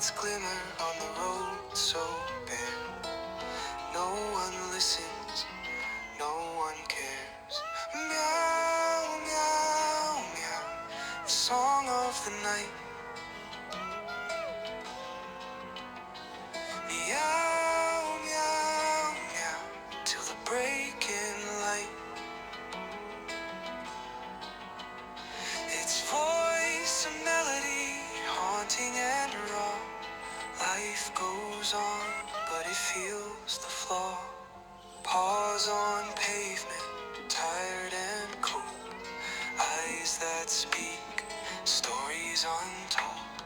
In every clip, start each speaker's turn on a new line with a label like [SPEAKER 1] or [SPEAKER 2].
[SPEAKER 1] lights glimmer on the road so bare. No one listens, no one cares. Meow, meow, meow, the song of the night. Meow, meow, meow, till the breaking light. Its voice a melody, haunting and raw. Life goes on, but it feels the flaw. Paws on pavement, tired and cold. Eyes that speak, stories untold.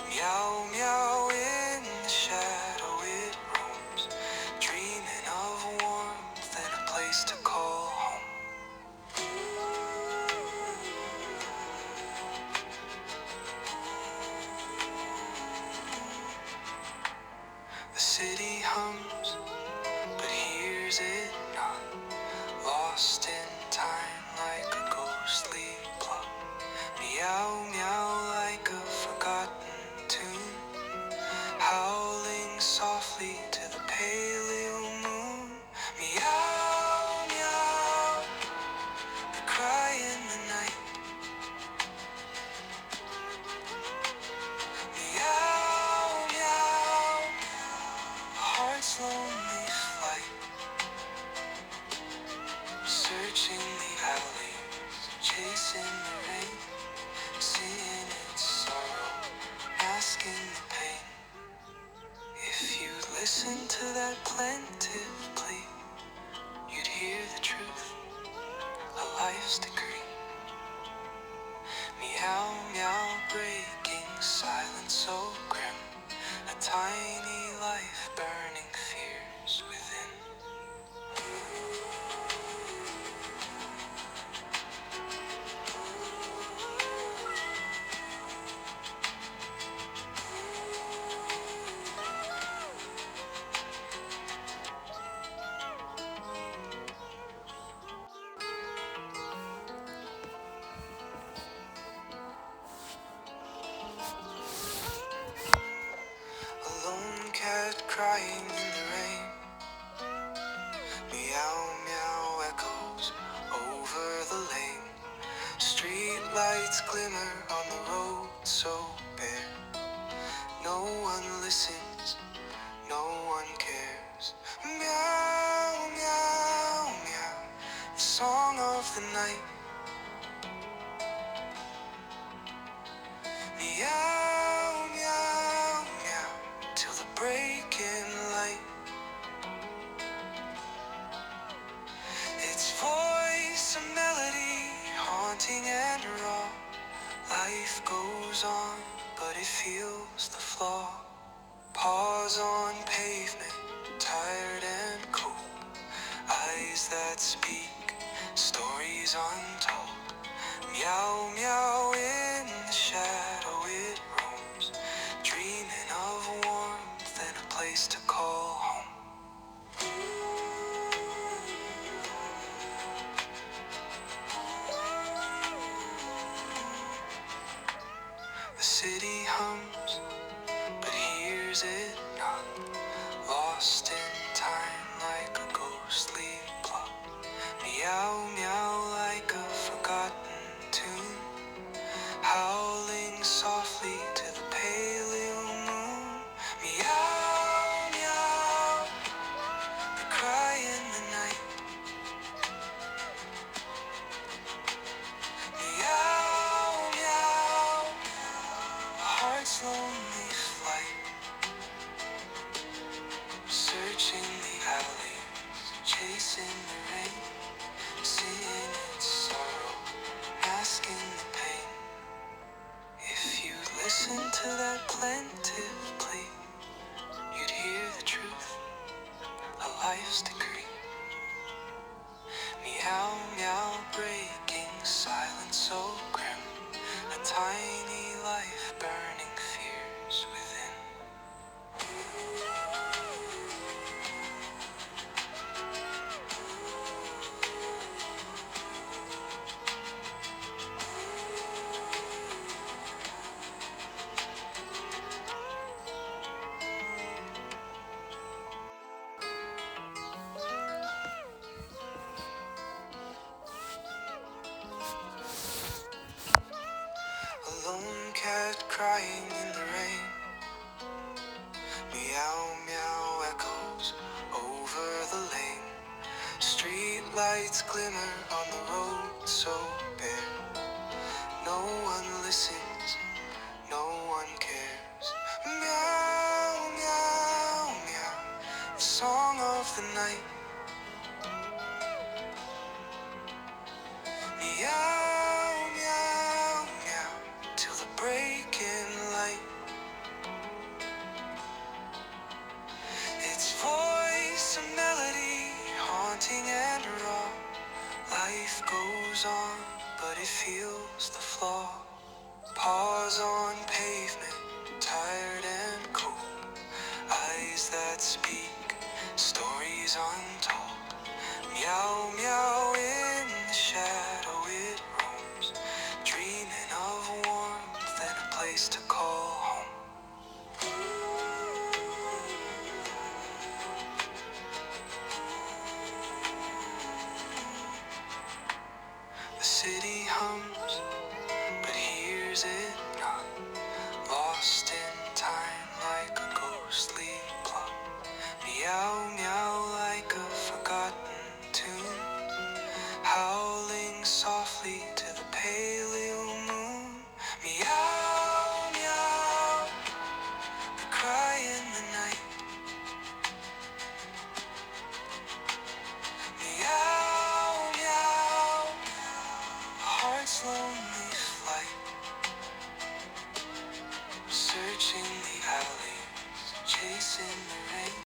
[SPEAKER 1] Meow, meow, in the shadow it roams, dreaming of warmth and a place to call home. The city hums, but hears it not, lost in time like a ghostly plot. Meow, meow, like a forgotten tune, howling softly to the pale moon. Meow, meow, the cry in the night. Meow, meow, heart's lonely flight, searching the alleys, chasing the rain, seeing its sorrow, asking the pain. If you'd listen to that plaintive plea, you'd hear the truth, a life's decree. Meow, meow, breaking silence so grim, a tiny life burning fears within. A lone cat crying in the rain. Meow, meow, echoes over the lane. Street lights glimmer on the road so bare. No one listens, no one cares. Meow, meow, meow, the song of the night. Meow, meow, meow, till the breaking light. Its voice a melody, haunting and raw. Life goes on, but it feels the flaw. Paws on pavement, tired and cold. Eyes that speak, stories untold. Meow, meow, in the shadow it roams, dreaming of warmth and a place to call home. The city hums, but hears it not, lost in time like a ghostly plot. Meow, meow, like a forgotten tune, howling softly to the pale moon. Meow, meow, the cry in the night. Meow, meow, heart's lonely flight, searching the alleys, chasing the rain, seeing its sorrow, asking the pain. If you'd listen to that plaintive plea, you'd hear the truth, a life's decree. Meow, meow, breaking silence so grim, a tiny life burning fears within. cat crying in the rain. Meow, meow echoes over the lane. Street lights glimmer on the road so bare. No one listens, no one cares. Meow, meow, meow, the song of the night. Meow, meow, meow, till the breaking light. Its voice a melody, haunting and raw. Life goes on, but it feels the flaw. Paws on pavement, tired and cold. Eyes that speak, stories untold.